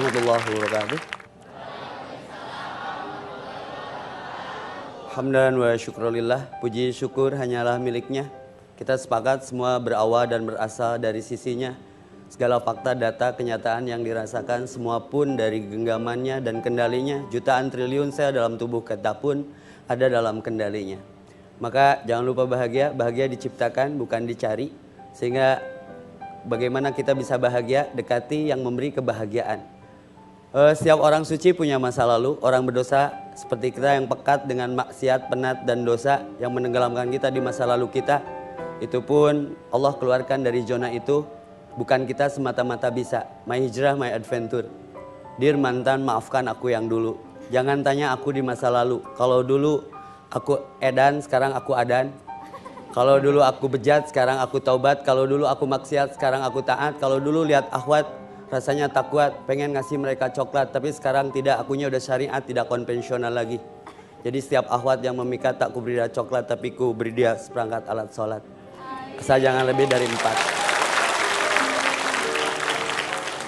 warahmatullahi wabarakatuh. Hamdan wa syukrulillah, puji syukur hanyalah miliknya. Kita sepakat semua berawal dan berasal dari sisinya. Segala fakta, data, kenyataan yang dirasakan semua pun dari genggamannya dan kendalinya. Jutaan triliun sel dalam tubuh kita pun ada dalam kendalinya. Maka jangan lupa bahagia, bahagia diciptakan bukan dicari. Sehingga bagaimana kita bisa bahagia, dekati yang memberi kebahagiaan. Setiap orang suci punya masa lalu, orang berdosa seperti kita yang pekat dengan maksiat, penat dan dosa yang menenggelamkan kita di masa lalu kita. Itu pun Allah keluarkan dari zona itu. Bukan kita semata-mata bisa. My hijrah, my adventure. Dear mantan, maafkan aku yang dulu. Jangan tanya aku di masa lalu. Kalau dulu aku edan, sekarang aku adan. Kalau dulu aku bejat, sekarang aku taubat. Kalau dulu aku maksiat, sekarang aku taat. Kalau dulu lihat akhwat, rasanya tak kuat. Pengen ngasih mereka coklat, tapi sekarang tidak. Akunya udah syariat, tidak konvensional lagi. Jadi setiap akhwat yang memikat, tak kuberi dia coklat, tapi ku beri dia seperangkat alat sholat. Asal jangan lebih dari 4.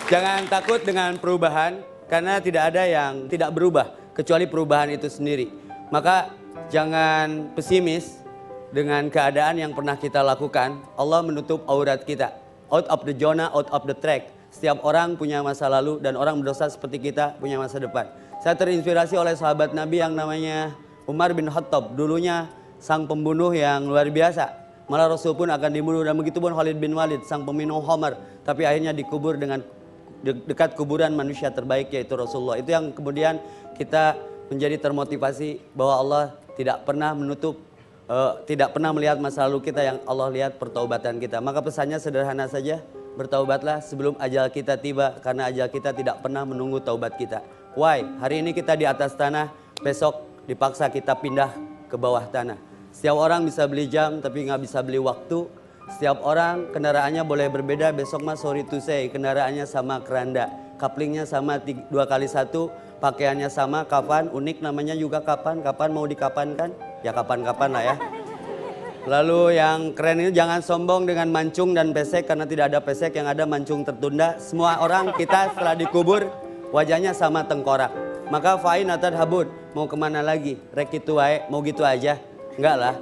Jangan takut dengan perubahan, karena tidak ada yang tidak berubah, kecuali perubahan itu sendiri. Maka jangan pesimis dengan keadaan yang pernah kita lakukan. Allah menutup aurat kita. Out of the zona, out of the track. Setiap orang punya masa lalu dan orang berdosa seperti kita punya masa depan. Saya terinspirasi oleh sahabat Nabi yang namanya Umar bin Khattab. Dulunya sang pembunuh yang luar biasa. Malah Rasul pun akan dibunuh, dan begitu pun Khalid bin Walid, sang peminum khamar. Tapi akhirnya dikubur dengan dekat kuburan manusia terbaik, yaitu Rasulullah. Itu yang kemudian kita menjadi termotivasi bahwa Allah tidak pernah menutup, tidak pernah melihat masa lalu kita, yang Allah lihat pertaubatan kita. Maka pesannya sederhana saja, bertaubatlah sebelum ajal kita tiba, karena ajal kita tidak pernah menunggu taubat kita. Why? Hari ini kita di atas tanah, besok dipaksa kita pindah ke bawah tanah. Setiap orang bisa beli jam, tapi nggak bisa beli waktu. Setiap orang kendaraannya boleh berbeda, besok mas sorry to say, kendaraannya sama keranda. Kaplingnya sama 2x1, pakaiannya sama, kapan, unik namanya juga kapan mau dikapankan? Ya kapan-kapan lah ya. Lalu yang keren ini jangan sombong dengan mancung dan pesek, karena tidak ada pesek, yang ada mancung tertunda. Semua orang kita setelah dikubur, wajahnya sama tengkorak. Maka fa'in atad habud, mau kemana lagi? Rek itu wae, mau gitu aja? Enggak lah,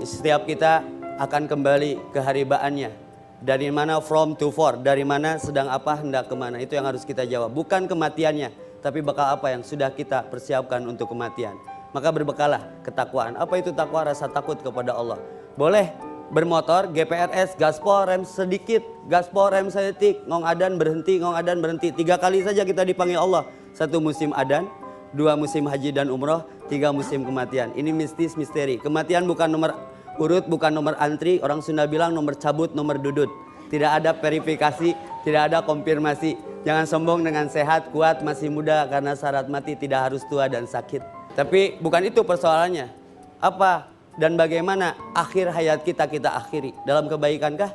setiap kita akan kembali ke haribaannya. Dari mana from to for, dari mana sedang apa hendak kemana, itu yang harus kita jawab. Bukan kematiannya, tapi bakal apa yang sudah kita persiapkan untuk kematian. Maka berbekalah ketakwaan. Apa itu takwa? Rasa takut kepada Allah. Boleh bermotor, GPRS, gaspol, rem sedikit, gaspol, rem sedetik, ngong adan berhenti, ngong adan berhenti. 3 kali saja kita dipanggil Allah. 1 musim adan, 2 musim haji dan umroh, 3 musim kematian. Ini mistis, misteri. Kematian bukan nomor urut, bukan nomor antri. Orang Sunda bilang nomor cabut, nomor dudut. Tidak ada verifikasi, tidak ada konfirmasi. Jangan sombong dengan sehat, kuat, masih muda, karena syarat mati tidak harus tua dan sakit. Tapi bukan itu persoalannya. Apa dan bagaimana akhir hayat kita akhiri? Dalam kebaikankah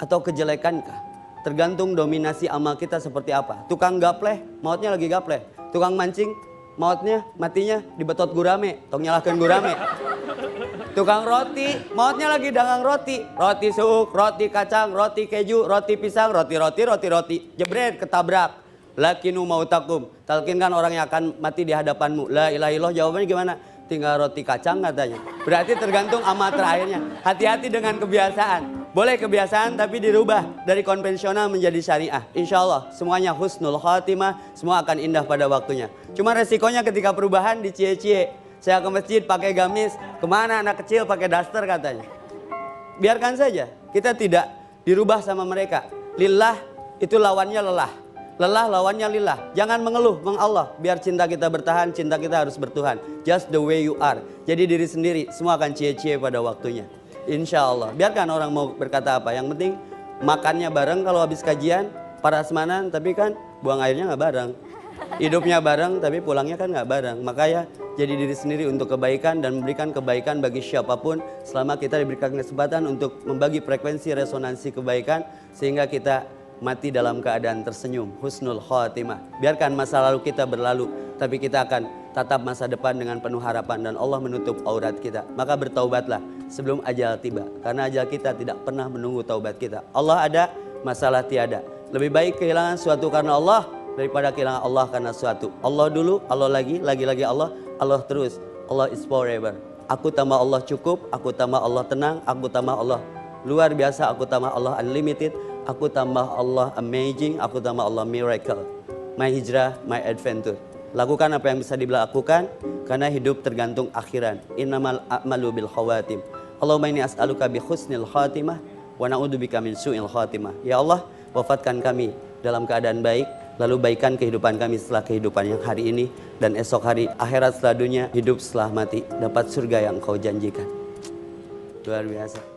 atau kejelekankah? Tergantung dominasi amal kita seperti apa. Tukang gapleh, mautnya lagi gapleh. Tukang mancing, matinya dibetot gurame, tong nyalahkan gurame. Tukang roti, mautnya lagi dagang roti. Roti suuk, roti kacang, roti keju, roti pisang, roti. Jebret, ketabrak. Lakinu mautakum. Talkinkan orang yang akan mati di hadapanmu. La ilaha illallah, jawabannya gimana? Tinggal roti kacang katanya. Berarti tergantung amal terakhirnya. Hati-hati dengan kebiasaan. Boleh kebiasaan tapi dirubah dari konvensional menjadi syariah. Insya Allah semuanya husnul khatimah, semua akan indah pada waktunya. Cuma resikonya ketika perubahan dicie-cie. Saya ke masjid pakai gamis, kemana anak kecil pakai daster katanya. Biarkan saja, kita tidak dirubah sama mereka. Lillah itu lawannya lelah. Lelah lawannya lillah. Jangan mengeluh, mengallah. Biar cinta kita bertahan, cinta kita harus bertuhan. Just the way you are. Jadi diri sendiri, semua akan cie-cie pada waktunya. Insya Allah. Biarkan orang mau berkata apa. Yang penting makannya bareng kalau habis kajian. Parasmanan, tapi kan buang airnya nggak bareng. Hidupnya bareng, tapi pulangnya kan nggak bareng. Makanya jadi diri sendiri untuk kebaikan dan memberikan kebaikan bagi siapapun. Selama kita diberikan kesempatan untuk membagi frekuensi resonansi kebaikan. Sehingga kita mati dalam keadaan tersenyum, husnul khatimah. Biarkan masa lalu kita berlalu, tapi kita akan tatap masa depan dengan penuh harapan, dan Allah menutup aurat kita. Maka bertaubatlah sebelum ajal tiba, karena ajal kita tidak pernah menunggu taubat kita. Allah ada, masalah tiada. Lebih baik kehilangan suatu karena Allah daripada kehilangan Allah karena suatu. Allah dulu, Allah lagi Allah, Allah terus. Allah is forever. Aku tambah Allah cukup, aku tambah Allah tenang, aku tambah Allah luar biasa, aku tambah Allah unlimited, aku tambah Allah amazing, aku tambah Allah miracle. My hijrah, my adventure. Lakukan apa yang bisa dilakukan, karena hidup tergantung akhiran. Innamal a'malu bil khawatim. Allahumma inni as'aluka bi husnil khatimah wa na'udzubika min su'il khatimah. Ya Allah, wafatkan kami dalam keadaan baik, lalu baikan kehidupan kami setelah kehidupan yang hari ini, dan esok hari akhirat setelah dunia, hidup setelah mati, dapat surga yang Kau janjikan. Luar biasa.